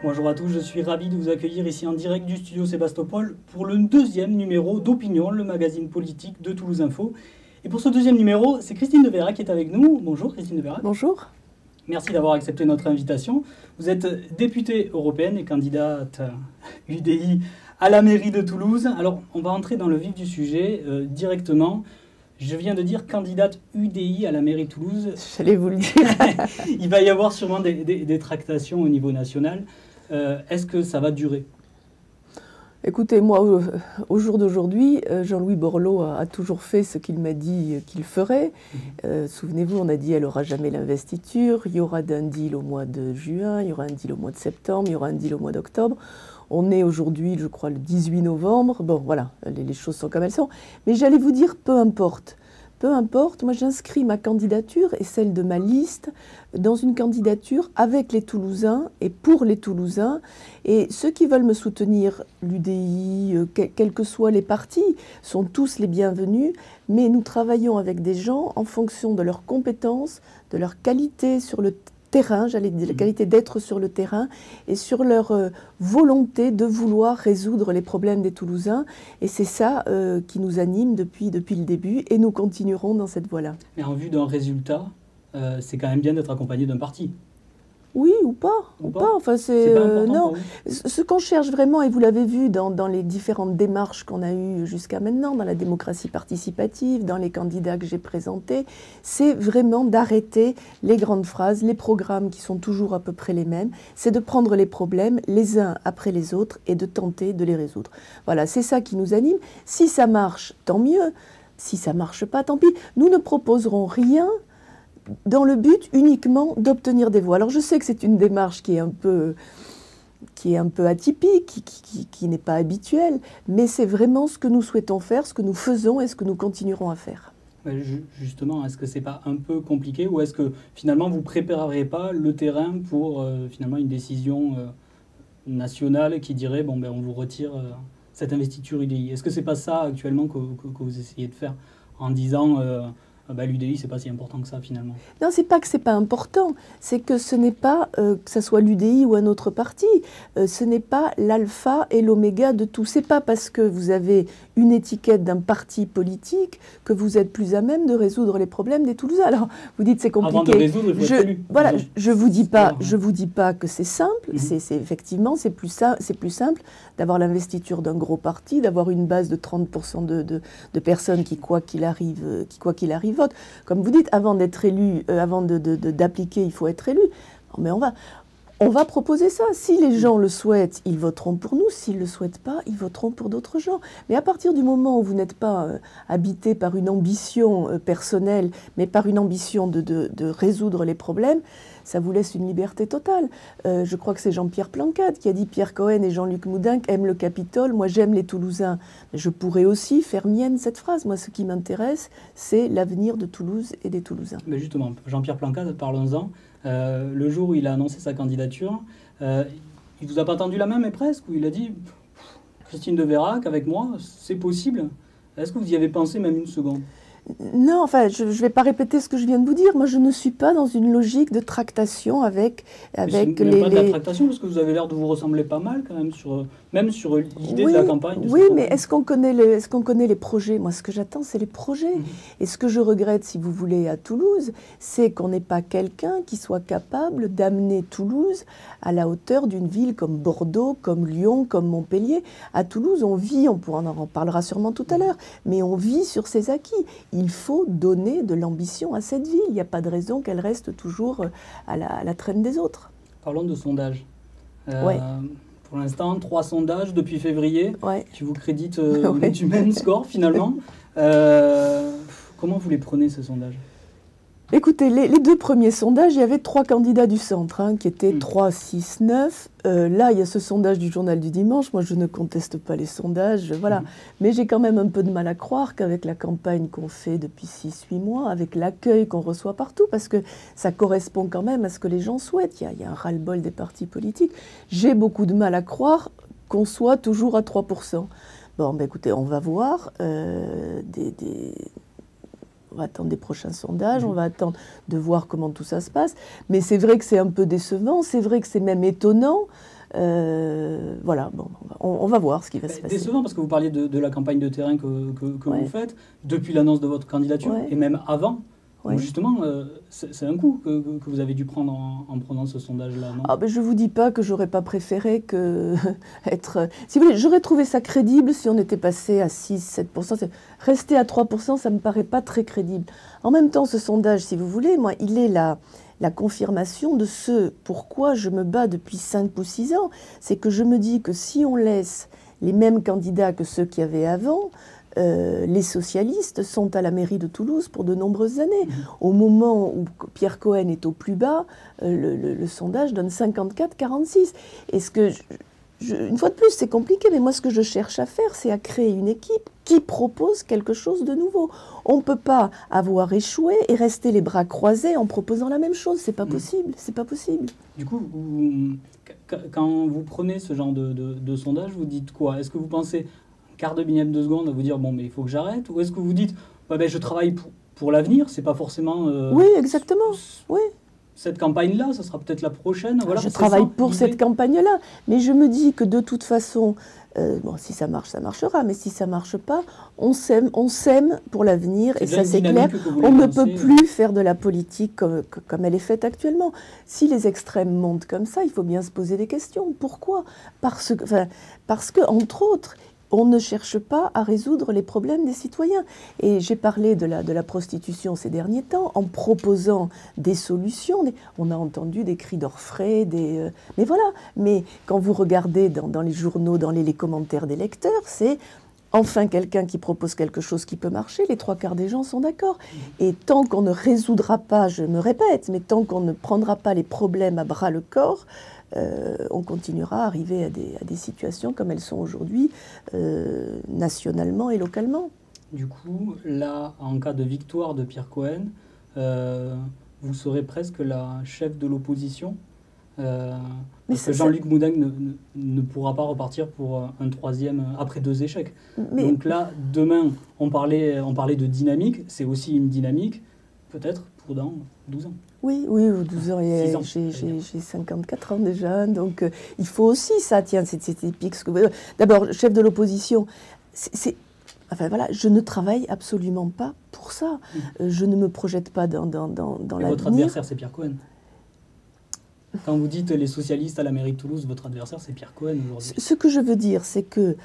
Bonjour à tous, je suis ravi de vous accueillir ici en direct du studio Sébastopol pour le deuxième numéro d'Opinion, le magazine politique de Toulouse Info. Et pour ce deuxième numéro, c'est Christine Deveyrac qui est avec nous. Bonjour Christine Deveyrac. Bonjour. Merci d'avoir accepté notre invitation. Vous êtes députée européenne et candidate UDI à la mairie de Toulouse. Alors, on va entrer dans le vif du sujet directement. Je viens de dire candidate UDI à la mairie de Toulouse. J'allais vous le dire. Il va y avoir sûrement des tractations au niveau national. Est-ce que ça va durer ? Écoutez, moi, au jour d'aujourd'hui, Jean-Louis Borloo a toujours fait ce qu'il m'a dit qu'il ferait. Souvenez-vous, on a dit qu'elle n'aura jamais l'investiture, il y aura un deal au mois de juin, il y aura un deal au mois de septembre, il y aura un deal au mois d'octobre. On est aujourd'hui, je crois, le 18 novembre. Bon, voilà, les choses sont comme elles sont. Mais j'allais vous dire, peu importe. Peu importe, moi j'inscris ma candidature et celle de ma liste dans une candidature avec les Toulousains et pour les Toulousains. Et ceux qui veulent me soutenir, l'UDI, quels que soient les partis, sont tous les bienvenus. Mais nous travaillons avec des gens en fonction de leurs compétences, de leur qualité sur le terrain, j'allais dire la qualité d'être sur le terrain et sur leur volonté de vouloir résoudre les problèmes des Toulousains. Et c'est ça qui nous anime depuis le début et nous continuerons dans cette voie-là. Mais en vue d'un résultat, c'est quand même bien d'être accompagné d'un parti. Oui, ou pas. Enfin, c'est non. Ce qu'on cherche vraiment, et vous l'avez vu dans les différentes démarches qu'on a eues jusqu'à maintenant, dans la démocratie participative, dans les candidats que j'ai présentés, c'est vraiment d'arrêter les grandes phrases, les programmes qui sont toujours à peu près les mêmes. C'est de prendre les problèmes les uns après les autres et de tenter de les résoudre. Voilà, c'est ça qui nous anime. Si ça marche, tant mieux. Si ça marche pas, tant pis. Nous ne proposerons rien dans le but uniquement d'obtenir des voix. Alors je sais que c'est une démarche qui est un peu atypique, qui n'est pas habituelle, mais c'est vraiment ce que nous souhaitons faire, ce que nous faisons et ce que nous continuerons à faire. Justement, est-ce que c'est pas un peu compliqué ou est-ce que finalement vous ne préparerez pas le terrain pour finalement une décision nationale qui dirait bon, ben, on vous retire cette investiture UDI? Est-ce que c'est pas ça actuellement que vous essayez de faire en disant l'UDI, c'est pas si important que ça finalement? Non, c'est pas que c'est pas important, c'est que ce n'est pas, que ce soit l'UDI ou un autre parti, ce n'est pas l'alpha et l'oméga de tout. C'est pas parce que vous avez une étiquette d'un parti politique que vous êtes plus à même de résoudre les problèmes des Toulousains. Alors, vous dites c'est compliqué. Avant de résoudre, il faut être élu. Voilà, je vous dis pas que c'est simple. Effectivement, c'est plus simple d'avoir l'investiture d'un gros parti, d'avoir une base de 30% de personnes qui, quoi qu'il arrive, vote. Comme vous dites, avant d'être élu, avant d'appliquer, il faut être élu. Mais on va proposer ça. Si les gens le souhaitent, ils voteront pour nous. S'ils ne le souhaitent pas, ils voteront pour d'autres gens. Mais à partir du moment où vous n'êtes pas habité par une ambition personnelle, mais par une ambition de résoudre les problèmes, ça vous laisse une liberté totale. Je crois que c'est Jean-Pierre Plancade qui a dit « Pierre Cohen et Jean-Luc Moudenc aiment le Capitole, moi j'aime les Toulousains ». Je pourrais aussi faire mienne cette phrase. Moi, ce qui m'intéresse, c'est l'avenir de Toulouse et des Toulousains. Mais justement, Jean-Pierre Plancade, parlons-en. Le jour où il a annoncé sa candidature, il vous a pas tendu la main, mais presque, où il a dit « Christine Deveyrac, avec moi, c'est possible ». Est-ce que vous y avez pensé même une seconde ? Non, enfin, je ne vais pas répéter ce que je viens de vous dire. Moi, je ne suis pas dans une logique de tractation avec pas de la tractation, parce que vous avez l'air de vous ressembler pas mal quand même, même sur l'idée de la campagne. Oui, mais est-ce qu'on connaît les projets? Moi, ce que j'attends, c'est les projets. Et ce que je regrette, si vous voulez, à Toulouse, c'est qu'on n'ait pas quelqu'un qui soit capable d'amener Toulouse à la hauteur d'une ville comme Bordeaux, comme Lyon, comme Montpellier. À Toulouse, on vit, on en parlera sûrement tout à l'heure, mais on vit sur ses acquis. Il faut donner de l'ambition à cette ville. Il n'y a pas de raison qu'elle reste toujours à la traîne des autres. Parlons de sondages. Ouais. Pour l'instant, 3 sondages depuis février qui vous créditent du même score finalement. Comment vous les prenez ces sondages ? Écoutez, les 2 premiers sondages, il y avait 3 candidats du centre, qui étaient 3, 6, 9. Là, il y a ce sondage du Journal du Dimanche. Moi, je ne conteste pas les sondages, voilà. Mais j'ai quand même un peu de mal à croire qu'avec la campagne qu'on fait depuis 6-8 mois, avec l'accueil qu'on reçoit partout, parce que ça correspond quand même à ce que les gens souhaitent. Il y a un ras-le-bol des partis politiques. J'ai beaucoup de mal à croire qu'on soit toujours à 3%. Bon, ben écoutez, on va voir on va attendre des prochains sondages, on va attendre de voir comment tout ça se passe. Mais c'est vrai que c'est un peu décevant, c'est vrai que c'est même étonnant Voilà, bon, on va voir ce qui va se passer. Décevant parce que vous parliez de la campagne de terrain que vous faites, depuis l'annonce de votre candidature, et même avant. Donc justement, c'est un coup que vous avez dû prendre en prenant ce sondage-là, non? Je ne vous dis pas que j'aurais pas préféré que être... Si vous voulez, j'aurais trouvé ça crédible si on était passé à 6-7%. Rester à 3%, ça ne me paraît pas très crédible. En même temps, ce sondage, si vous voulez, moi, il est la confirmation de ce pourquoi je me bats depuis 5 ou 6 ans. C'est que je me dis que si on laisse les mêmes candidats que ceux qu'il y avait avant, les socialistes sont à la mairie de Toulouse pour de nombreuses années. Au moment où Pierre Cohen est au plus bas, le sondage donne 54-46. Est-ce que, une fois de plus, c'est compliqué, mais moi ce que je cherche à faire, c'est à créer une équipe qui propose quelque chose de nouveau. On ne peut pas avoir échoué et rester les bras croisés en proposant la même chose. C'est pas possible, c'est pas possible. Du coup, quand vous prenez ce genre de sondage, vous dites quoi? Est-ce que vous pensez quart de millième de seconde à vous dire bon mais il faut que j'arrête, ou est-ce que vous dites je travaille pour l'avenir, c'est pas forcément oui, exactement, oui, cette campagne-là, ça sera peut-être la prochaine. Voilà, je travaille pour cette campagne-là, mais je me dis que de toute façon, si ça marche, ça marchera, mais si ça marche pas, on s'aime pour l'avenir, et ça c'est clair, on ne peut plus faire de la politique comme elle est faite actuellement. Si les extrêmes montent comme ça, il faut bien se poser des questions. Pourquoi? Parce que, entre autres, on ne cherche pas à résoudre les problèmes des citoyens. Et j'ai parlé de la prostitution ces derniers temps, en proposant des solutions. On a entendu des cris d'orfraie, mais voilà. Mais quand vous regardez dans les journaux, dans les commentaires des lecteurs, c'est enfin quelqu'un qui propose quelque chose qui peut marcher. Les 3/4 des gens sont d'accord. Et tant qu'on ne résoudra pas, je me répète, mais tant qu'on ne prendra pas les problèmes à bras le corps, on continuera à arriver à des situations comme elles sont aujourd'hui, nationalement et localement. Du coup, là, en cas de victoire de Pierre Cohen, vous serez presque la chef de l'opposition, parce que Jean-Luc Moudenc ne pourra pas repartir pour un troisième après 2 échecs. Donc là, demain, on parlait de dynamique, c'est aussi une dynamique, peut-être pour dans 12 ans. Oui, 12 ans, j'ai 54 ans déjà, donc il faut aussi ça, tiens, c'est typique. D'abord, chef de l'opposition, enfin voilà, je ne travaille absolument pas pour ça. Je ne me projette pas dans l'avenir. Votre adversaire, c'est Pierre Cohen. Quand vous dites les socialistes à la mairie de Toulouse, votre adversaire, c'est Pierre Cohen aujourd'hui. Ce que je veux dire, c'est que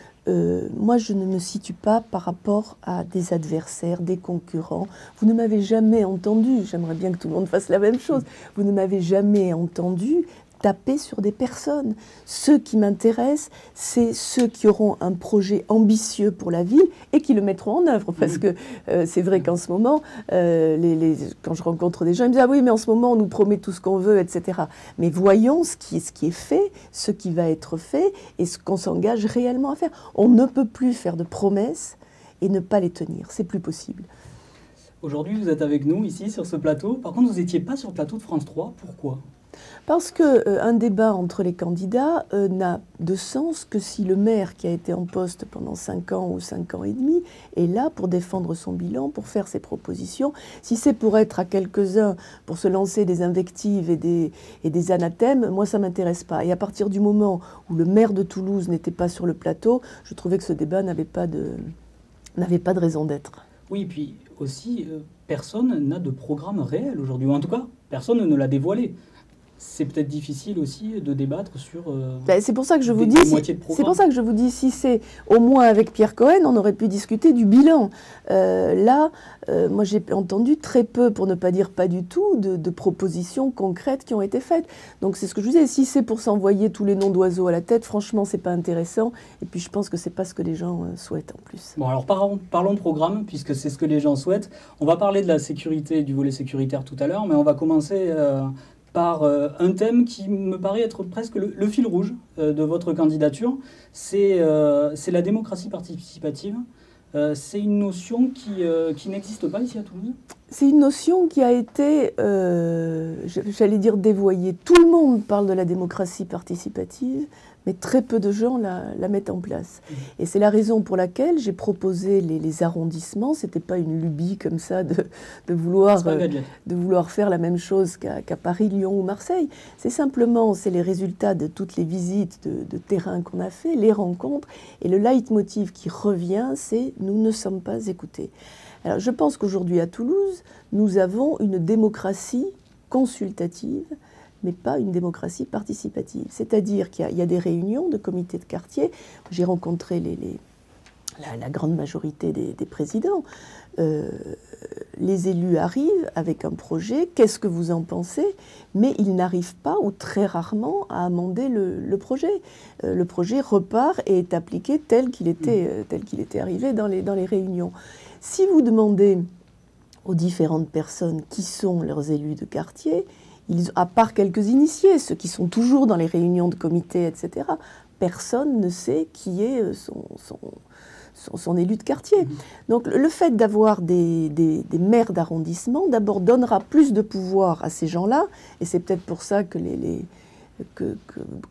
moi, je ne me situe pas par rapport à des adversaires, des concurrents. Vous ne m'avez jamais entendu, j'aimerais bien que tout le monde fasse la même chose, vous ne m'avez jamais entendu taper sur des personnes. Ceux qui m'intéressent, c'est ceux qui auront un projet ambitieux pour la ville et qui le mettront en œuvre. Parce que c'est vrai qu'en ce moment, quand je rencontre des gens, ils me disent « Ah oui, mais en ce moment, on nous promet tout ce qu'on veut, etc. » Mais voyons ce qui est fait, ce qui va être fait et ce qu'on s'engage réellement à faire. On ne peut plus faire de promesses et ne pas les tenir. C'est plus possible. Aujourd'hui, vous êtes avec nous ici sur ce plateau. Par contre, vous n'étiez pas sur le plateau de France 3. Pourquoi ? Parce qu'un débat entre les candidats n'a de sens que si le maire qui a été en poste pendant 5 ans ou 5 ans et demi est là pour défendre son bilan, pour faire ses propositions. Si c'est pour être à quelques-uns, pour se lancer des invectives et des anathèmes, moi ça ne m'intéresse pas. Et à partir du moment où le maire de Toulouse n'était pas sur le plateau, je trouvais que ce débat n'avait pas de raison d'être. Oui, puis aussi, personne n'a de programme réel aujourd'hui, ou en tout cas, personne ne l'a dévoilé. C'est peut-être difficile aussi de débattre sur c'est pour ça que je vous dis, c'est pour ça que je vous dis, si c'est au moins avec Pierre Cohen, on aurait pu discuter du bilan. Là, moi j'ai entendu très peu, pour ne pas dire pas du tout, de propositions concrètes qui ont été faites. Donc c'est ce que je vous disais, si c'est pour s'envoyer tous les noms d'oiseaux à la tête, franchement c'est pas intéressant. Et puis je pense que c'est pas ce que les gens souhaitent en plus. Bon alors parlons programme, puisque c'est ce que les gens souhaitent. On va parler de la sécurité, du volet sécuritaire tout à l'heure, mais on va commencer par un thème qui me paraît être presque le fil rouge de votre candidature, c'est la démocratie participative. C'est une notion qui n'existe pas ici à Toulouse ? C'est une notion qui a été, j'allais dire, dévoyée. Tout le monde parle de la démocratie participative, mais très peu de gens la mettent en place. Et c'est la raison pour laquelle j'ai proposé les arrondissements. Ce n'était pas une lubie comme ça de vouloir faire la même chose qu'à Paris, Lyon ou Marseille. C'est simplement, c'est les résultats de toutes les visites de terrain qu'on a fait, les rencontres, et le leitmotiv qui revient, c'est « nous ne sommes pas écoutés ». Alors je pense qu'aujourd'hui à Toulouse, nous avons une démocratie consultative, mais pas une démocratie participative. C'est-à-dire qu'il y a des réunions de comités de quartier. J'ai rencontré la grande majorité des présidents. Les élus arrivent avec un projet, qu'est-ce que vous en pensez? Mais ils n'arrivent pas, ou très rarement, à amender le projet. Le projet repart et est appliqué tel qu'il était arrivé dans les réunions. Si vous demandez aux différentes personnes qui sont leurs élus de quartier, à part quelques initiés, ceux qui sont toujours dans les réunions de comité, etc., personne ne sait qui est son élu de quartier. Donc le fait d'avoir des maires d'arrondissement, d'abord donnera plus de pouvoir à ces gens-là, et c'est peut-être pour ça que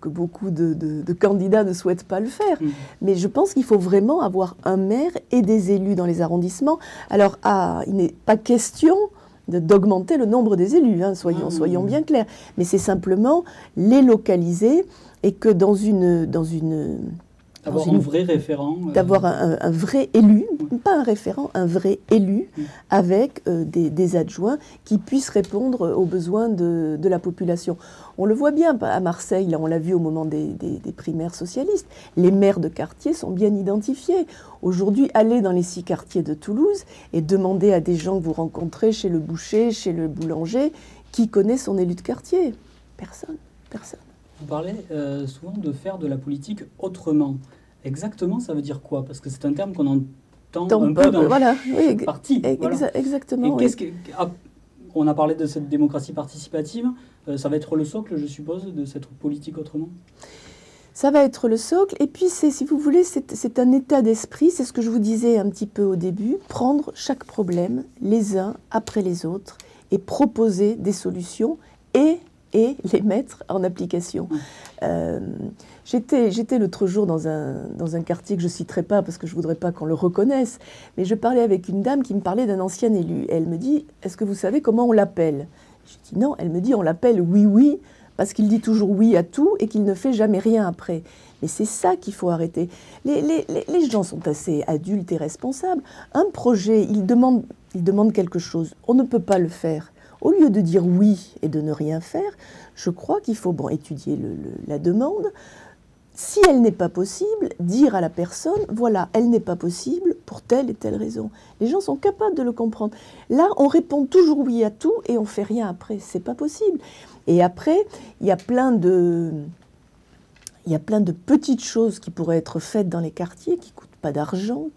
beaucoup de candidats ne souhaitent pas le faire. Mais je pense qu'il faut vraiment avoir un maire et des élus dans les arrondissements. Alors, il n'est pas question d'augmenter le nombre des élus, hein, soyons bien clairs. Mais c'est simplement les localiser et que d'avoir un vrai référent. D'avoir un vrai élu, pas un référent, un vrai élu avec des adjoints qui puissent répondre aux besoins de la population. On le voit bien à Marseille, là on l'a vu au moment des primaires socialistes, les maires de quartier sont bien identifiés. Aujourd'hui, allez dans les 6 quartiers de Toulouse et demandez à des gens que vous rencontrez chez le boucher, chez le boulanger, qui connaît son élu de quartier. Personne. Vous parlez souvent de faire de la politique autrement. Exactement, ça veut dire quoi? Parce que c'est un terme qu'on entend un peu dans le parti. Exactement. Et on a parlé de cette démocratie participative. Ça va être le socle, je suppose, de cette politique autrement? Ça va être le socle. Et puis, si vous voulez, c'est un état d'esprit. C'est ce que je vous disais un petit peu au début. Prendre chaque problème, les uns après les autres, et proposer des solutions et les mettre en application. J'étais l'autre jour dans un quartier que je ne citerai pas parce que je ne voudrais pas qu'on le reconnaisse, mais je parlais avec une dame qui me parlait d'un ancien élu. Et elle me dit, est-ce que vous savez comment on l'appelle? Je dis non. Elle me dit, on l'appelle oui, parce qu'il dit toujours oui à tout et qu'il ne fait jamais rien après. Mais c'est ça qu'il faut arrêter. Les gens sont assez adultes et responsables. Un projet, il demande quelque chose. On ne peut pas le faire. Au lieu de dire oui et de ne rien faire, je crois qu'il faut étudier la demande. Si elle n'est pas possible, dire à la personne, voilà, elle n'est pas possible pour telle et telle raison. Les gens sont capables de le comprendre. Là, on répond toujours oui à tout et on ne fait rien après. C'est pas possible. Et après, il y a plein de petites choses qui pourraient être faites dans les quartiers, qui ne coûtent pas d'argent,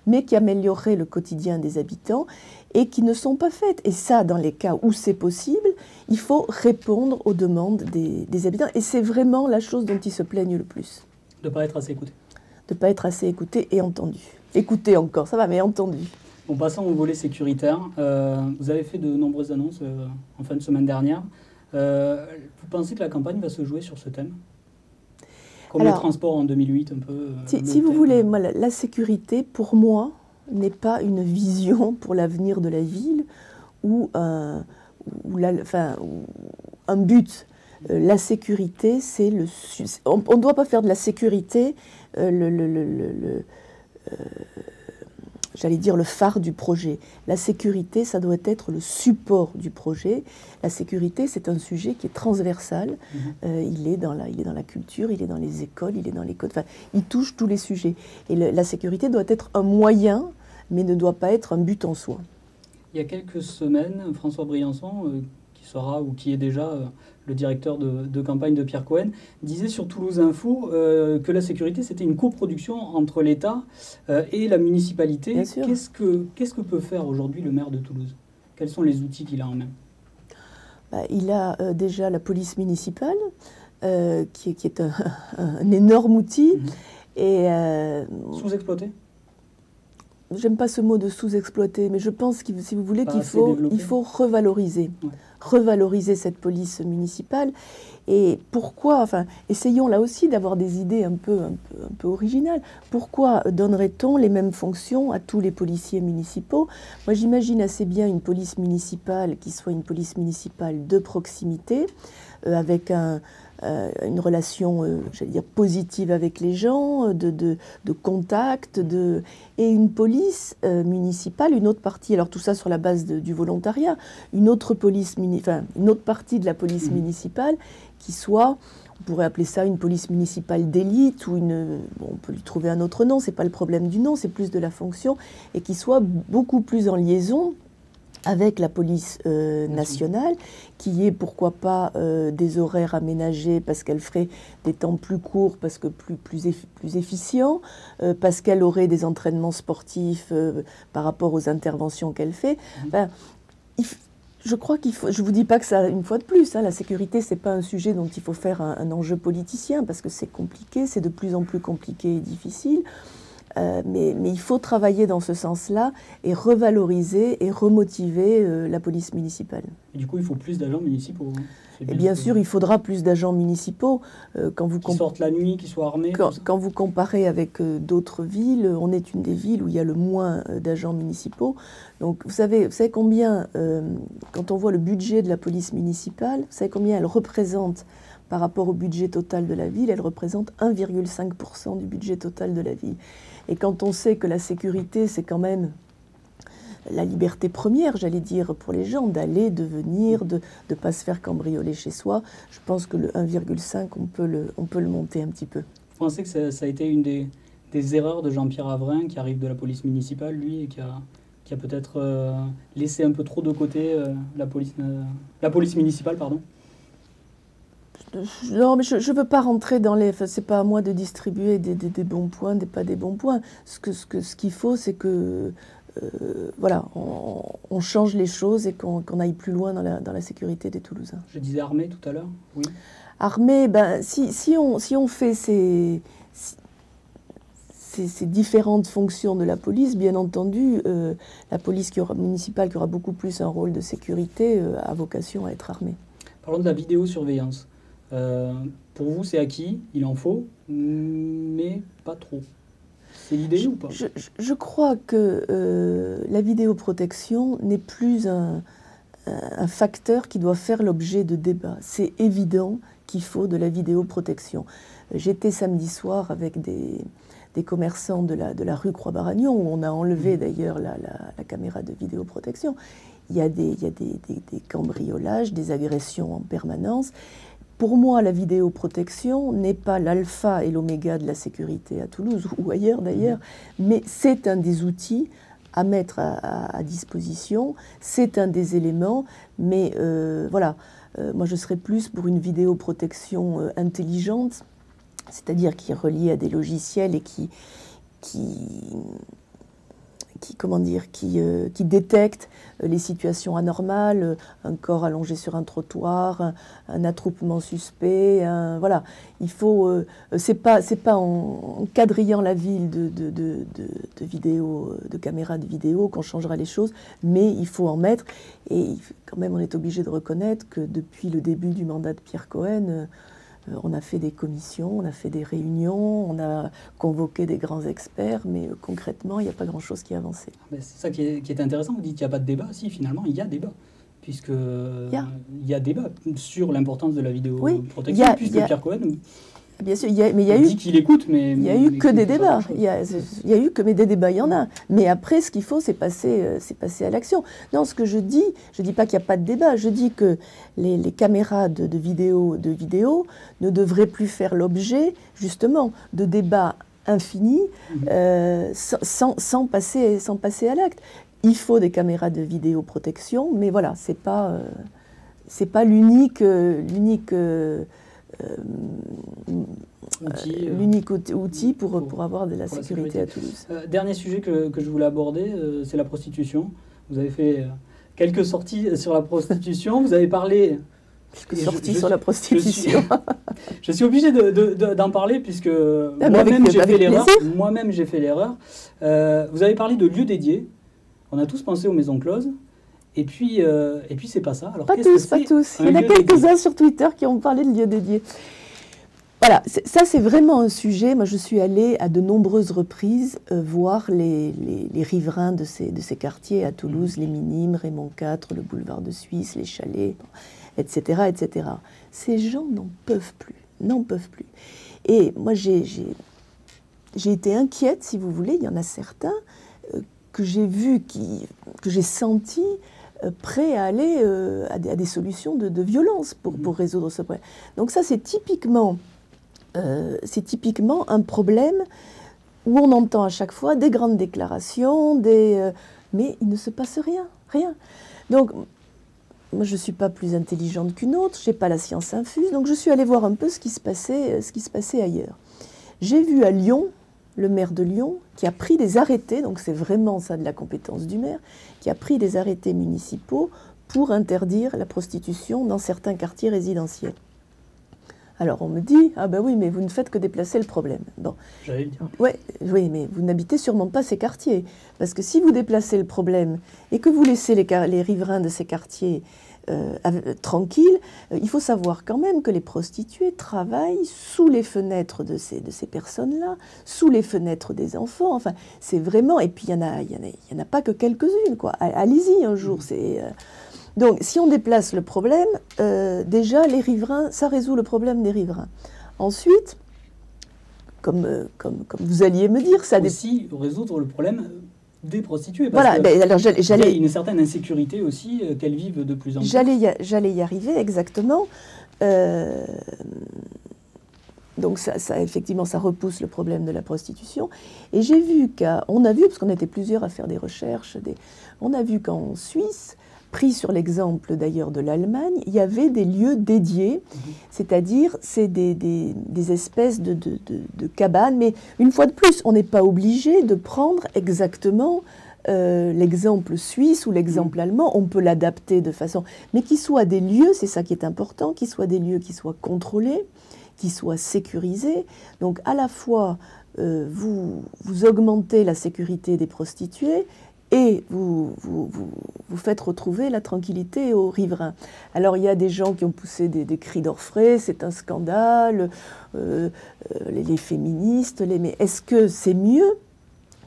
mais qui amélioreraient le quotidien des habitants et qui ne sont pas faites. Et ça, dans les cas où c'est possible, il faut répondre aux demandes des habitants. Et c'est vraiment la chose dont ils se plaignent le plus. De ne pas être assez écouté. De ne pas être assez écouté et entendu. Écouté encore, ça va, mais entendu. En passant au volet sécuritaire, vous avez fait de nombreuses annonces en fin de semaine dernière. Vous pensez que la campagne va se jouer sur ce thème ? Comme le transport en 2008, un peu. Si vous voulez, moi, la sécurité, pour moi, n'est pas une vision pour l'avenir de la ville ou un but. La sécurité, c'est on ne doit pas faire de la sécurité j'allais dire le phare du projet. La sécurité, ça doit être le support du projet. La sécurité, c'est un sujet qui est transversal. Il est dans la culture, il est dans les écoles, il est dans les codes. Enfin, il touche tous les sujets. Et la sécurité doit être un moyen, mais ne doit pas être un but en soi. Il y a quelques semaines, François Briançon, qui est déjà le directeur de campagne de Pierre Cohen, disait sur Toulouse Info que la sécurité, c'était une coproduction entre l'État et la municipalité. Qu'est-ce que peut faire aujourd'hui le maire de Toulouse? Quels sont les outils qu'il a en main? Il a déjà la police municipale, qui est un énorme outil. Et sous-exploité? j'aime pas ce mot de sous-exploiter, mais je pense que, si vous voulez, Pas qu'il assez faut, développé. il faut revaloriser. Ouais. Revaloriser cette police municipale. Et pourquoi, enfin, essayons là aussi d'avoir des idées un peu originales. Pourquoi donnerait-on les mêmes fonctions à tous les policiers municipaux? Moi, j'imagine assez bien une police municipale qui soit une police municipale de proximité, avec une relation, j'allais dire, positive avec les gens, de contact, et une police municipale, une autre partie, alors tout ça sur la base du volontariat, une autre partie de la police municipale qui soit, on pourrait appeler ça une police municipale d'élite, ou on peut lui trouver un autre nom, c'est pas le problème du nom, c'est plus de la fonction, et qui soit beaucoup plus en liaison avec la police nationale, qui est, pourquoi pas, des horaires aménagés parce qu'elle ferait des temps plus courts, parce que plus efficients, parce qu'elle aurait des entraînements sportifs par rapport aux interventions qu'elle fait. Enfin, je crois qu'il faut, je ne vous dis pas que ça, une fois de plus, la sécurité, ce n'est pas un sujet dont il faut faire un enjeu politicien, parce que c'est compliqué, c'est de plus en plus compliqué et difficile. Mais il faut travailler dans ce sens-là et revaloriser et remotiver la police municipale. Et du coup, il faut plus d'agents municipaux. Et bien sûr, il faudra plus d'agents municipaux. Qui sortent la nuit, qui soient armés. Quand vous comparez avec d'autres villes, on est une des villes où il y a le moins d'agents municipaux. Donc, vous savez combien, quand on voit le budget de la police municipale, vous savez combien elle représente par rapport au budget total de la ville? Elle représente 1,5% du budget total de la ville. Et quand on sait que la sécurité, c'est quand même la liberté première, j'allais dire, pour les gens, d'aller, de venir, de ne pas se faire cambrioler chez soi, je pense que le 1,5, on peut le monter un petit peu. Vous pensez que ça a été une des erreurs de Jean-Pierre Havrin, qui arrive de la police municipale, lui, et qui a peut-être laissé un peu trop de côté la police municipale, pardon? Non, mais je ne veux pas rentrer dans les... Enfin, c'est pas à moi de distribuer des bons points, pas des bons points. Ce qu'il faut, c'est que voilà, on change les choses et qu'on aille plus loin dans la sécurité des Toulousains. Je disais armée tout à l'heure, oui. Armée, ben, si on fait ces différentes fonctions de la police, bien entendu, la police municipale qui aura beaucoup plus un rôle de sécurité a vocation à être armée. Parlons de la vidéosurveillance. Pour vous, c'est acquis, il en faut, mais pas trop. C'est l'idée ou pas? Je crois que la vidéoprotection n'est plus un facteur qui doit faire l'objet de débats. C'est évident qu'il faut de la vidéoprotection. J'étais samedi soir avec des commerçants de la rue Croix-Baragnon, où on a enlevé d'ailleurs la caméra de vidéoprotection. Il y a des cambriolages, des agressions en permanence. Pour moi, la vidéoprotection n'est pas l'alpha et l'oméga de la sécurité à Toulouse, ou ailleurs d'ailleurs, mais c'est un des outils à mettre à disposition, c'est un des éléments, mais voilà, moi je serais plus pour une vidéoprotection intelligente, c'est-à-dire qui est reliée à des logiciels et qui détecte les situations anormales, un corps allongé sur un trottoir, un attroupement suspect, voilà. Il faut, c'est pas en quadrillant la ville de caméras de vidéo qu'on changera les choses, mais il faut en mettre. Et quand même, on est obligé de reconnaître que depuis le début du mandat de Pierre Cohen, on a fait des commissions, on a fait des réunions, on a convoqué des grands experts, mais concrètement, il n'y a pas grand-chose qui a avancé. C'est ça qui est intéressant, vous dites qu'il n'y a pas de débat. Si, finalement, il y a débat, puisque il y a débat sur l'importance de la vidéoprotection, puisque Pierre Cohen... Bien sûr, mais il y a eu... dit qu'il écoute, mais... Il n'y a eu que des débats. Il y a eu que des débats, il y en a. Mais après, ce qu'il faut, c'est passer à l'action. Non, ce que je dis pas qu'il n'y a pas de débat. Je dis que les caméras de vidéo ne devraient plus faire l'objet, justement, de débats infinis sans passer à l'acte. Il faut des caméras de vidéoprotection, mais voilà, c'est pas l'unique outil pour avoir de la sécurité à Toulouse. Dernier sujet que je voulais aborder, c'est la prostitution. Vous avez fait quelques sorties sur la prostitution. Vous avez parlé Puisque sorti sur la prostitution. Je suis obligé d'en parler puisque moi-même j'ai fait l'erreur. Vous avez parlé de lieux dédiés. On a tous pensé aux maisons closes. Et puis c'est pas ça. Alors, pas tous. Il y en a quelques-uns sur Twitter qui ont parlé de lieux dédiés. Voilà, ça c'est vraiment un sujet. Moi je suis allée à de nombreuses reprises voir les riverains de ces quartiers à Toulouse, les Minimes, Raymond IV, le boulevard de Suisse, les chalets, etc., etc. Ces gens n'en peuvent plus. Et moi j'ai été inquiète, si vous voulez. Il y en a certains que j'ai vus, que j'ai sentis prêts à aller à des solutions de violence pour résoudre ce problème. Donc ça c'est typiquement un problème où on entend à chaque fois des grandes déclarations, mais il ne se passe rien. Donc, moi, je ne suis pas plus intelligente qu'une autre, je n'ai pas la science infuse, donc je suis allée voir un peu ce qui se passait ailleurs. J'ai vu à Lyon, le maire de Lyon, qui a pris des arrêtés, donc c'est vraiment ça de la compétence du maire, qui a pris des arrêtés municipaux pour interdire la prostitution dans certains quartiers résidentiels. Alors on me dit, ah ben oui, mais vous ne faites que déplacer le problème. Bon. J'allais le dire. Oui, mais vous n'habitez sûrement pas ces quartiers. Parce que si vous déplacez le problème et que vous laissez les riverains de ces quartiers tranquilles, il faut savoir quand même que les prostituées travaillent sous les fenêtres de ces personnes-là, sous les fenêtres des enfants. Enfin, c'est vraiment... Et puis il n'y en a pas que quelques-unes, quoi. Allez-y un jour, Donc, si on déplace le problème, déjà, les riverains, ça résout le problème des riverains. Ensuite, comme vous alliez me dire, ça... Aussi résoudre le problème des prostituées. Voilà, alors il y a une certaine insécurité aussi qu'elles vivent de plus en plus. J'allais y arriver, exactement. Donc, ça, effectivement, ça repousse le problème de la prostitution. Et j'ai vu on a vu, parce qu'on était plusieurs à faire des recherches, on a vu qu'en Suisse... Pris sur l'exemple d'ailleurs de l'Allemagne, il y avait des lieux dédiés, c'est-à-dire c'est des espèces de cabanes, mais une fois de plus, on n'est pas obligé de prendre exactement l'exemple suisse ou l'exemple allemand, on peut l'adapter de façon... Mais qu'ils soient des lieux, c'est ça qui est important, qu'ils soient des lieux qui soient contrôlés, qui soient sécurisés. Donc à la fois, vous augmentez la sécurité des prostituées, et vous faites retrouver la tranquillité aux riverains. Alors il y a des gens qui ont poussé des cris d'orfraie, c'est un scandale, les féministes, mais est-ce que c'est mieux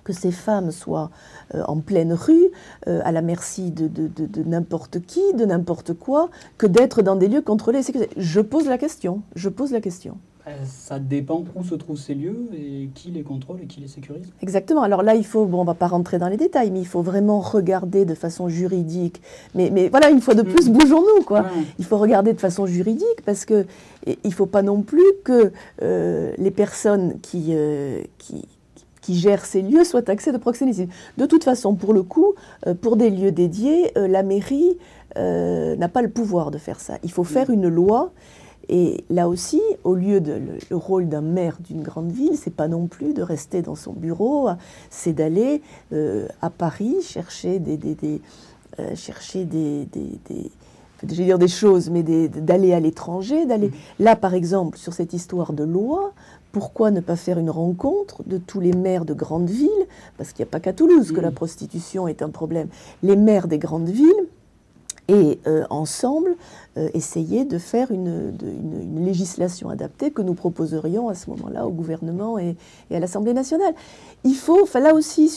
que ces femmes soient en pleine rue, à la merci de n'importe qui, de n'importe quoi, que d'être dans des lieux contrôlés et sécurisés? Je pose la question. Ça dépend où se trouvent ces lieux et qui les contrôle et qui les sécurise. Exactement. Alors là, on ne va pas rentrer dans les détails, mais il faut vraiment regarder de façon juridique. Mais voilà, une fois de plus, bougeons-nous, quoi. Ouais. Il faut regarder de façon juridique parce qu'il ne faut pas non plus que les personnes qui gèrent ces lieux soient taxées de proxénétisme. De toute façon, pour le coup, pour des lieux dédiés, la mairie n'a pas le pouvoir de faire ça. Il faut faire une loi. Et là aussi, au lieu le rôle d'un maire d'une grande ville, c'est pas non plus de rester dans son bureau, c'est d'aller à Paris chercher des choses, mais d'aller à l'étranger, là par exemple sur cette histoire de loi. Pourquoi ne pas faire une rencontre de tous les maires de grandes villes, parce qu'il n'y a pas qu'à Toulouse que la prostitution est un problème. Les maires des grandes villes. Et ensemble, essayer de faire une législation adaptée que nous proposerions à ce moment-là au gouvernement et à l'Assemblée nationale. Il faut, là aussi,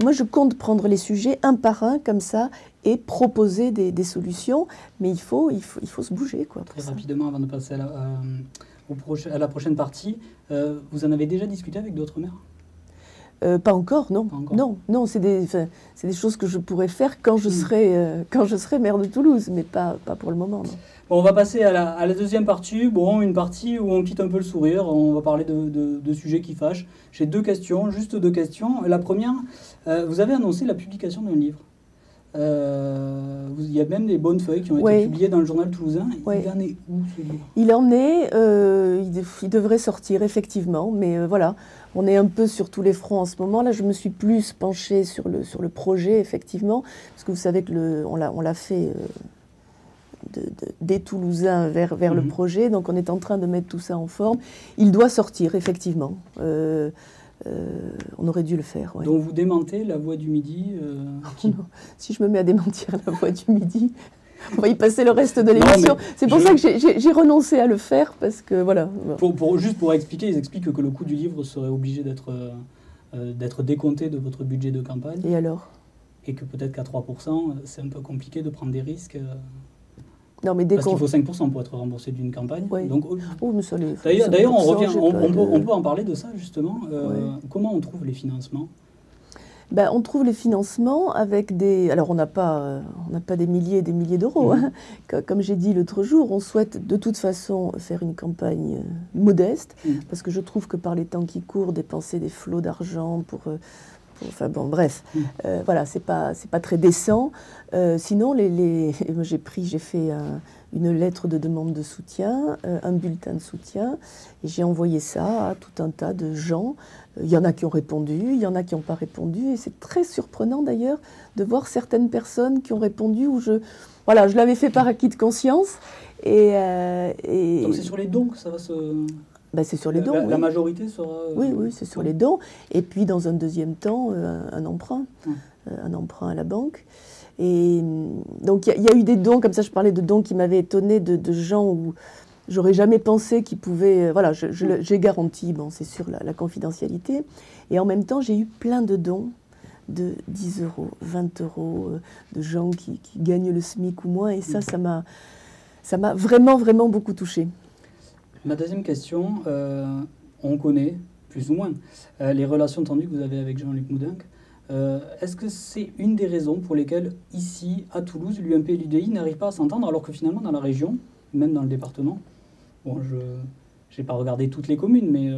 moi je compte prendre les sujets un par un comme ça et proposer des solutions, mais il faut se bouger, quoi. Très rapidement, avant de passer à la prochaine partie, vous en avez déjà discuté avec d'autres maires ? Pas encore, non. Non, c'est des choses que je pourrais faire quand je serai maire de Toulouse, mais pas pour le moment, non. Bon, on va passer à la deuxième partie. Bon, une partie où on quitte un peu le sourire. On va parler de sujets qui fâchent. J'ai juste deux questions. La première, vous avez annoncé la publication d'un livre. Il y a même des bonnes feuilles qui ont été publiées dans le journal toulousain. Oui. Il en est où, ce livre ? Il en est, il devrait sortir effectivement, mais voilà, on est un peu sur tous les fronts en ce moment. Là, je me suis plus penchée sur le projet, effectivement, parce que vous savez que on l'a fait des Toulousains vers le projet. Donc on est en train de mettre tout ça en forme. Il doit sortir, effectivement. On aurait dû le faire. Ouais. Donc vous démentez la Voix du Midi Non, si je me mets à démentir la Voix du Midi, on va y passer le reste de l'émission. C'est pour ça que j'ai renoncé à le faire, parce que voilà. Juste pour expliquer, ils expliquent que le coût du livre serait obligé d'être décompté de votre budget de campagne. Et alors? Et que peut-être qu'à 3%, c'est un peu compliqué de prendre des risques. Non, mais parce qu'il faut 5% pour être remboursé d'une campagne. Oui. Donc, d'ailleurs, on peut en parler de ça, justement. Comment on trouve les financements? Ben, on trouve les financements avec des... Alors, on n'a pas des milliers et des milliers d'euros. Hein. Comme j'ai dit l'autre jour, on souhaite de toute façon faire une campagne modeste, parce que je trouve que par les temps qui courent, dépenser des flots d'argent enfin bon, bref, voilà, c'est pas très décent. Sinon, j'ai fait une lettre de demande de soutien, un bulletin de soutien, et j'ai envoyé ça à tout un tas de gens. Il y en a qui ont répondu, il y en a qui n'ont pas répondu, et c'est très surprenant d'ailleurs de voir certaines personnes qui ont répondu où je l'avais fait par acquis de conscience. Donc c'est sur les dons que ça va se... Ben, c'est sur les dons. La majorité sera... Oui, c'est sur les dons. Et puis, dans un deuxième temps, un emprunt. Un emprunt à la banque. Et donc, il y a eu des dons, comme ça, je parlais de dons qui m'avaient étonné, de gens où j'aurais jamais pensé qu'ils pouvaient... Voilà, j'ai garanti, bon, c'est sûr, la confidentialité. Et en même temps, j'ai eu plein de dons de 10 euros, 20 euros, de gens qui gagnent le SMIC ou moins. Et ça m'a vraiment, vraiment beaucoup touchée. Ma deuxième question, on connaît, plus ou moins, les relations tendues que vous avez avec Jean-Luc Moudenc. Est-ce que c'est une des raisons pour lesquelles, ici, à Toulouse, l'UMP et l'UDI n'arrivent pas à s'entendre, alors que finalement, dans la région, même dans le département, bon, je n'ai pas regardé toutes les communes, mais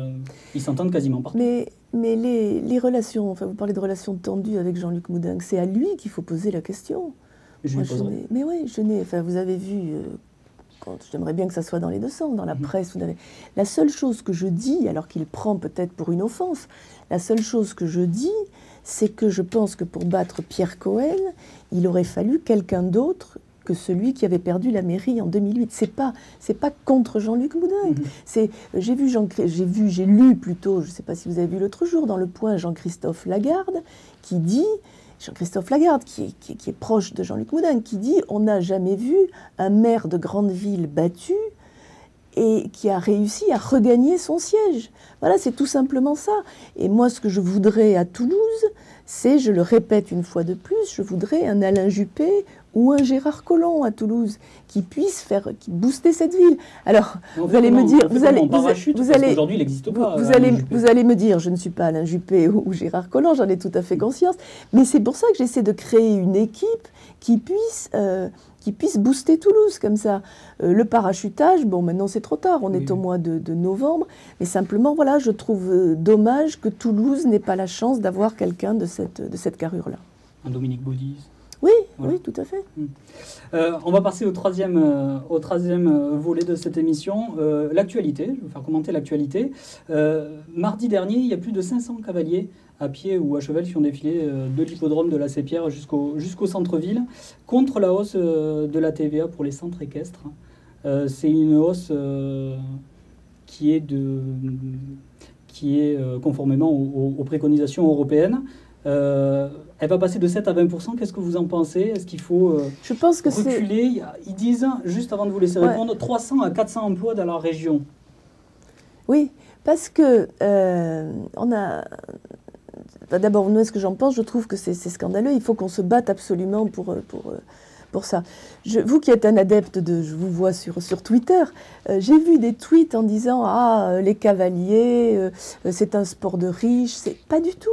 ils s'entendent quasiment partout. Mais les relations, enfin, vous parlez de relations tendues avec Jean-Luc Moudenc, c'est à lui qu'il faut poser la question. Mais oui, enfin, vous avez vu... J'aimerais bien que ça soit dans les deux sens, dans la presse. La seule chose que je dis, alors qu'il prend peut-être pour une offense, la seule chose que je dis, c'est que je pense que pour battre Pierre Cohen, il aurait fallu quelqu'un d'autre que celui qui avait perdu la mairie en 2008. C'est pas contre Jean-Luc Moudenc. J'ai lu plutôt, je ne sais pas si vous avez vu l'autre jour, dans Le Point, Jean-Christophe Lagarde, qui dit... Jean-Christophe Lagarde, qui est proche de Jean-Luc Moudenc, qui dit « On n'a jamais vu un maire de grande ville battu et qui a réussi à regagner son siège. » Voilà, c'est tout simplement ça. Et moi, ce que je voudrais à Toulouse, c'est, je le répète une fois de plus, je voudrais un Alain Juppé ou un Gérard Collomb à Toulouse qui puisse booster cette ville. Alors, vous allez me dire, vous allez me dire, je ne suis pas Alain Juppé ou Gérard Collomb, j'en ai tout à fait conscience, mais c'est pour ça que j'essaie de créer une équipe qui puisse booster Toulouse comme ça. Le parachutage, bon, maintenant c'est trop tard, on est au mois de novembre, mais simplement, voilà, je trouve dommage que Toulouse n'ait pas la chance d'avoir quelqu'un de cette carrure-là. Un Dominique Baudis. Oui, voilà. Oui, tout à fait. On va passer au troisième volet de cette émission, l'actualité. Je vais vous faire commenter l'actualité. Mardi dernier, il y a plus de 500 cavaliers à pied ou à cheval qui ont défilé de l'hippodrome de la Sépierre jusqu'au centre-ville contre la hausse de la TVA pour les centres équestres. C'est une hausse qui est conformément aux préconisations européennes. Elle va passer de 7 à 20%. Qu'est-ce que vous en pensez? Est-ce qu'il faut reculer? Ils disent, juste avant de vous laisser répondre, 300 à 400 emplois dans la région. Oui, parce que on a... D'abord, nous, ce que j'en pense, je trouve que c'est scandaleux. Il faut qu'on se batte absolument pour ça. Vous qui êtes un adepte je vous vois sur Twitter, j'ai vu des tweets en disant « Ah, les cavaliers, c'est un sport de riches ». C'est pas du tout.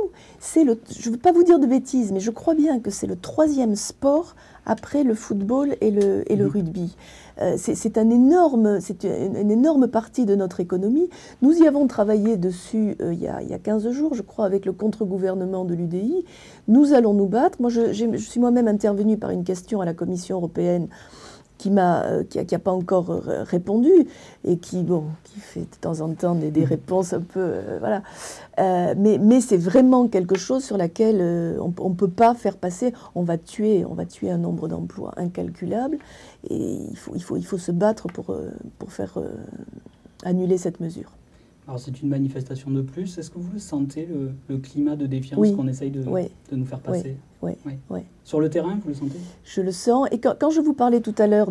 Je ne veux pas vous dire de bêtises, mais je crois bien que c'est le 3e sport après le football et le rugby. C'est une énorme partie de notre économie. Nous y avons travaillé dessus il y a 15 jours, je crois, avec le contre-gouvernement de l'UDI. Nous allons nous battre. Moi, je suis moi-même intervenue par une question à la Commission européenne qui a pas encore répondu et qui fait de temps en temps des réponses un peu voilà. Mais c'est vraiment quelque chose sur laquelle on ne peut pas faire passer. On va tuer un nombre d'emplois incalculable et il faut se battre pour faire annuler cette mesure. Alors c'est une manifestation de plus. Est-ce que vous le sentez, le climat de défiance oui. qu'on essaye de nous faire passer? Oui. Sur le terrain, vous le sentez? Je le sens. Et quand je vous parlais tout à l'heure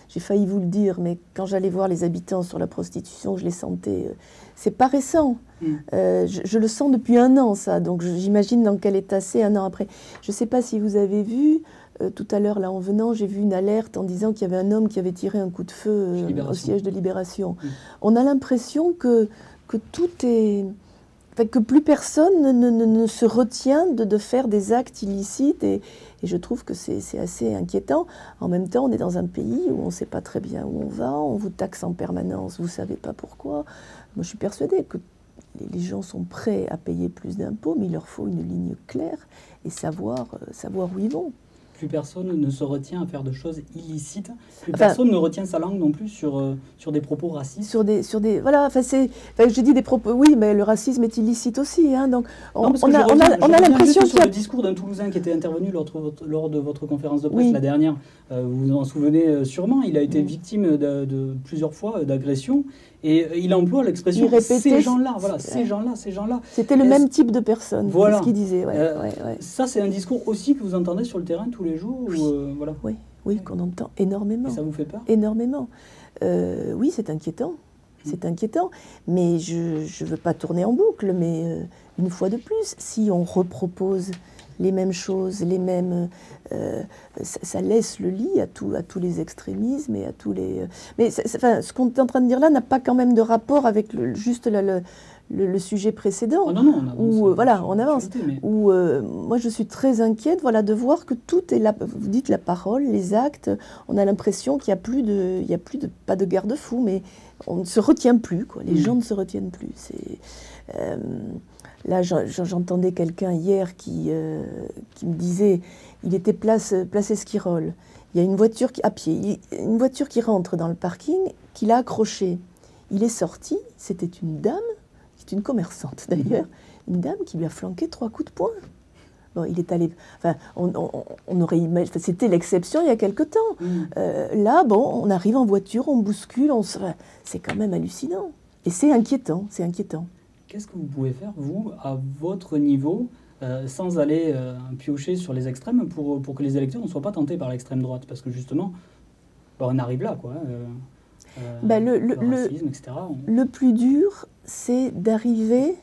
j'ai failli vous le dire, mais quand j'allais voir les habitants sur la prostitution, je les sentais. C'est pas récent. Je le sens depuis 1 an, ça. Donc j'imagine dans quel état c'est 1 an après. Je ne sais pas si vous avez vu. Tout à l'heure, là, en venant, j'ai vu une alerte en disant qu'il y avait un homme qui avait tiré un coup de feu au siège de Libération. On a l'impression que tout est... Enfin, que plus personne ne se retient de faire des actes illicites et je trouve que c'est assez inquiétant. En même temps, on est dans un pays où on ne sait pas très bien où on va, on vous taxe en permanence, vous ne savez pas pourquoi. Moi, je suis persuadée que les gens sont prêts à payer plus d'impôts, mais il leur faut une ligne claire et savoir où ils vont. Plus personne ne se retient à faire de choses illicites. Plus personne ne retient sa langue non plus sur des propos racistes. Voilà, je dis des propos, oui, mais le racisme est illicite aussi. Hein, donc on a l'impression qu'il y a... le discours d'un Toulousain qui était intervenu lors de votre conférence de presse la dernière, vous vous en souvenez sûrement, il a été victime de plusieurs fois d'agressions. Et il emploie l'expression « ces gens-là », voilà, ces gens-là. C'était le même type de personne, voilà. C'est ce qu'il disait. Ça, c'est un discours aussi que vous entendez sur le terrain tous les jours voilà. Oui, qu'on entend énormément. Et ça vous fait peur? Énormément. Oui, c'est inquiétant. C'est inquiétant. Mais je ne veux pas tourner en boucle, mais une fois de plus, si on repropose les mêmes choses, les mêmes... ça laisse le lit à tous les extrémismes et à tous les... Mais ce qu'on est en train de dire là n'a pas quand même de rapport avec juste le sujet précédent. Oh non, on avance. On avance. Moi, je suis très inquiète de voir que tout est là. Vous dites la parole, les actes, on a l'impression qu'il n'y a plus de pas de garde-fou, mais on ne se retient plus, quoi. Les gens ne se retiennent plus. Là, j'entendais quelqu'un hier qui me disait, il était place Esquirol. Il y a une voiture à pied, une voiture qui rentre dans le parking, qu'il a accrochée. Il est sorti, c'était une dame, c'est une commerçante d'ailleurs, une dame qui lui a flanqué 3 coups de poing. Bon, il est allé... Enfin, on aurait imaginé... C'était l'exception il y a quelque temps. Là, on arrive en voiture, on bouscule, c'est quand même hallucinant. Et c'est inquiétant, Qu'est-ce que vous pouvez faire, vous, à votre niveau, sans aller piocher sur les extrêmes, pour que les électeurs ne soient pas tentés par l'extrême droite? Parce que justement, on arrive là, quoi. Le racisme, etc. Le plus dur, c'est d'arriver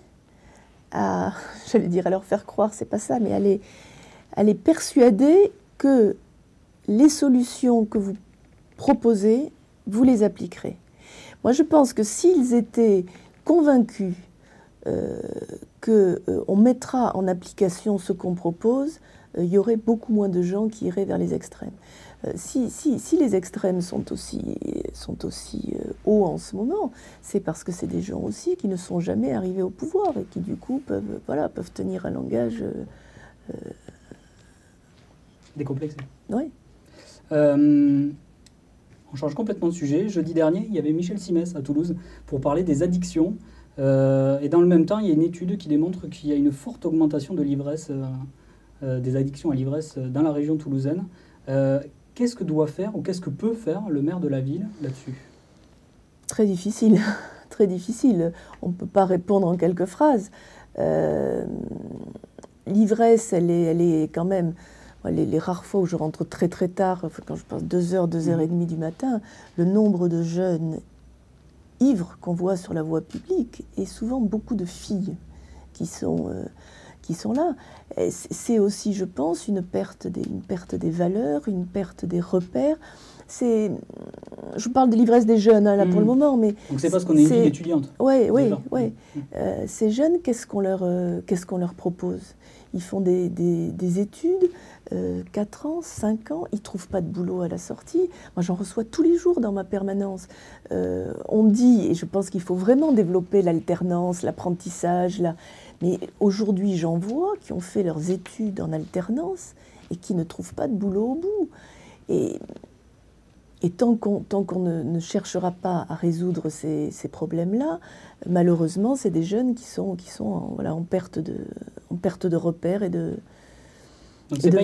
à, j'allais dire, à leur faire croire, c'est pas ça, mais à les persuader que les solutions que vous proposez, vous les appliquerez. Moi, je pense que s'ils étaient convaincus qu'on mettra en application ce qu'on propose, il y aurait beaucoup moins de gens qui iraient vers les extrêmes. Si les extrêmes sont aussi hauts en ce moment, c'est parce que c'est des gens aussi qui ne sont jamais arrivés au pouvoir et qui du coup peuvent tenir un langage décomplexé. Oui. On change complètement de sujet. Jeudi dernier, il y avait Michel Simès à Toulouse pour parler des addictions. Et dans le même temps, il y a une étude qui démontre qu'il y a une forte augmentation de l'ivresse, des addictions à l'ivresse dans la région toulousaine. Qu'est-ce que doit faire ou qu'est-ce que peut faire le maire de la ville là-dessus? Très difficile, très difficile. On ne peut pas répondre en quelques phrases. L'ivresse, elle est quand même... Les rares fois où je rentre très très tard, quand je passe 2h, 2h30 du matin, le nombre de jeunes ivres qu'on voit sur la voie publique et souvent beaucoup de filles qui sont là. C'est aussi, je pense, une perte des valeurs, une perte des repères. Je vous parle de l'ivresse des jeunes là pour le moment, mais donc c'est parce qu'on est une ville étudiante. Oui. Ces jeunes, qu'est-ce qu'on leur propose? Ils font des études, 4 ans, 5 ans, ils ne trouvent pas de boulot à la sortie. Moi, j'en reçois tous les jours dans ma permanence. On dit, et je pense qu'il faut vraiment développer l'alternance, l'apprentissage, mais aujourd'hui, j'en vois qui ont fait leurs études en alternance et qui ne trouvent pas de boulot au bout. Et Et tant qu'on ne cherchera pas à résoudre ces problèmes-là, malheureusement, c'est des jeunes qui sont voilà, en perte de repères et de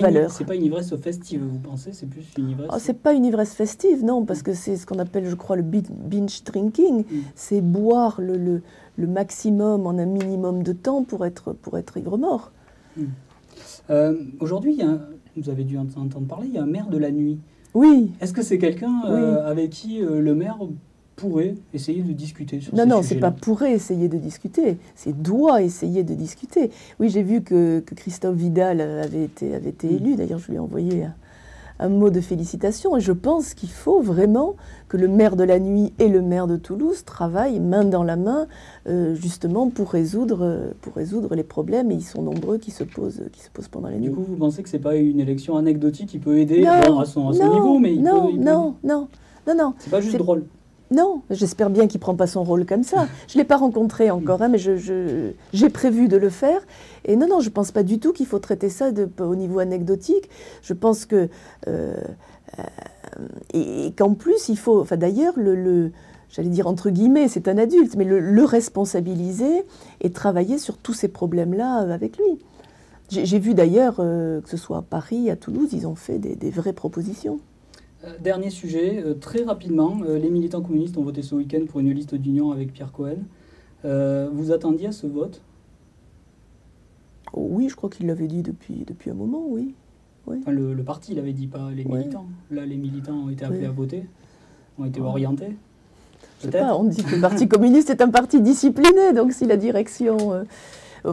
valeurs. C'est pas une ivresse festive, vous pensez? C'est plus une ivresse... Oh, c'est pas une ivresse festive, non, parce que c'est ce qu'on appelle, je crois, le binge drinking. C'est boire le maximum en un minimum de temps pour être ivre-mort. Aujourd'hui, vous avez dû entendre parler, il y a un maire de la nuit. Oui. Est-ce que c'est quelqu'un avec qui le maire pourrait essayer de discuter sur ces sujets-là? Non, c'est pas pourrait essayer de discuter, c'est doit essayer de discuter. Oui, j'ai vu que Christophe Vidal avait été élu, d'ailleurs je lui ai envoyé un mot de félicitations, et je pense qu'il faut vraiment que le maire de la nuit et le maire de Toulouse travaillent main dans la main, justement pour résoudre les problèmes, et ils sont nombreux qui se posent pendant la nuit. Du coup, vous pensez que c'est pas une élection anecdotique qui peut aider à son niveau, mais non. C'est pas juste drôle. Non, j'espère bien qu'il ne prend pas son rôle comme ça. Je ne l'ai pas rencontré encore, mais j'ai prévu de le faire. Et non, je ne pense pas du tout qu'il faut traiter ça au niveau anecdotique. Je pense que... et qu'en plus, il faut... Enfin, d'ailleurs, j'allais dire entre guillemets, c'est un adulte, mais le responsabiliser et travailler sur tous ces problèmes-là avec lui. J'ai vu d'ailleurs, que ce soit à Paris, à Toulouse, ils ont fait des vraies propositions. Dernier sujet, très rapidement, les militants communistes ont voté ce week-end pour une liste d'union avec Pierre Cohen. Vous attendiez à ce vote? Oui, je crois qu'il l'avait dit depuis un moment, oui. Enfin, le parti l'avait dit, pas les militants. Là, les militants ont été appelés à voter, ont été orientés. Je sais pas, on dit que le Parti communiste est un parti discipliné, donc si la direction...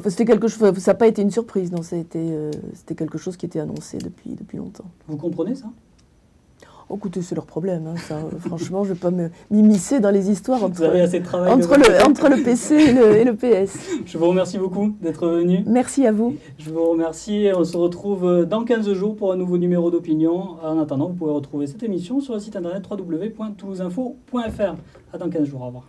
c'était quelque chose, ça n'a pas été une surprise, non, c'était quelque chose qui était annoncé depuis longtemps. Vous comprenez ça? Oh, écoutez, c'est leur problème, hein, ça. Franchement, je ne vais pas m'immiscer dans les histoires entre le PC et le PS. Je vous remercie beaucoup d'être venu. Merci à vous. Je vous remercie. On se retrouve dans 15 jours pour un nouveau numéro d'Opinion. En attendant, vous pouvez retrouver cette émission sur le site internet www.toulouseinfo.fr. À dans 15 jours. Au revoir.